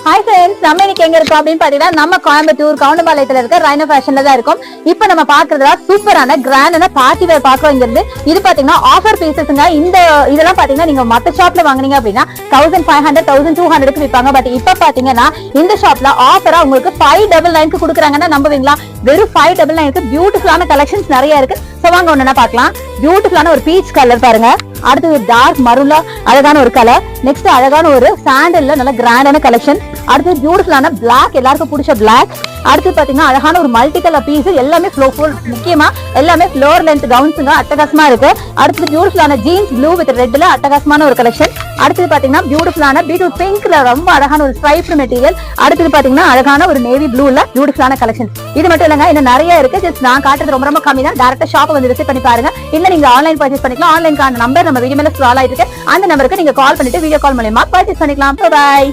Hi friends, நம்ம இன்னைக்கு எங்க இருக்கோம் அப்படின்னு பாத்தீங்கன்னா நம்ம கோயம்புத்தூர் கவுண்டம்பாளையத்துல இருக்க ரைனோ ஃபேஷன்ல தான் இருக்கும். இப்போ நம்ம பாக்குறதுல சூப்பரான கிராண்டான பார்ட்டி வேர் பாக்குறோம். இங்க இருந்து இது பாத்தீங்கன்னா ஆஃபர் பீசஸ்ங்க. இந்த இதெல்லாம் பாத்தீங்கன்னா நீங்க மத்த ஷாப்ல வாங்குனீங்க அப்படின்னா 1500 1200 விற்பாங்க. பட் இப்ப பாத்தீங்கன்னா இந்த ஷாப்ல ஆஃபரா உங்களுக்கு 599 கொடுக்குறாங்கன்னா நம்புவீங்களா? வெறும் 599 பியூட்டிஃபுல்லான கலெக்ஷன்ஸ் நிறைய இருக்கு. சோ வாங்க ஒண்ணா பார்க்கலாம். பியூட்டிஃபுல்லான ஒரு பீச் கலர் பாருங்க, அடுத்து ஒரு டார்க் மரூன்ல அழகான ஒரு கலர், நெக்ஸ்ட் அழகான ஒரு சாண்டல்ல நல்ல கிராண்டான கலெக்ஷன், அடுத்து பியூட்டிஃபுல்லான பிளாக் எல்லாருக்கும் பிடிச்ச பிளாக், அடுத்து பாத்தீங்கன்னா அழகான ஒரு மல்டி கலர் பீஸ் எல்லாமே முக்கியமா எல்லாமே ஃப்ளோர் லென்த் கவுன்ஸுங்க அட்டகாசமா இருக்கு. அடுத்து பியூட்டிஃபுல்லான ஜீன்ஸ் ப்ளூ வித் ரெட்ல அட்டகாசமான ஒரு கலெக்ஷன், அடுத்து பாத்தீங்கன்னா பியூட்டிஃபுல்லான பீட்ரூட் பிங்க்ல ரொம்ப அழகான ஒரு ஸ்ட்ரைப் மெட்டீரியல், அடுத்து பாத்தீங்கன்னா அழகான ஒரு நேவி ப்ளூல பியூட்டிஃபுல்லான கலெக்ஷன். இது மட்டும் இல்லங்க, இன்னும் நிறைய இருக்கு. ஜஸ்ட் நான் காட்டுறது ரொம்ப கம்மி தான். டைரக்டா ஷாப் வந்து விசிட் பண்ணி பாருங்க. இல்ல நீங்க ஆன்லைன் பர்ச்சேஸ் பண்ணிக்கலாம். ஆன்லைன் நம்பர் நம்ம வீடியோ மேல ஸ்க்ரால் ஆயிட்டு அந்த நம்பருக்கு நீங்க கால் பண்ணிட்டு வீடியோ கால் மூலமா பர்ச்சேஸ் பண்ணிக்கலாம். பை.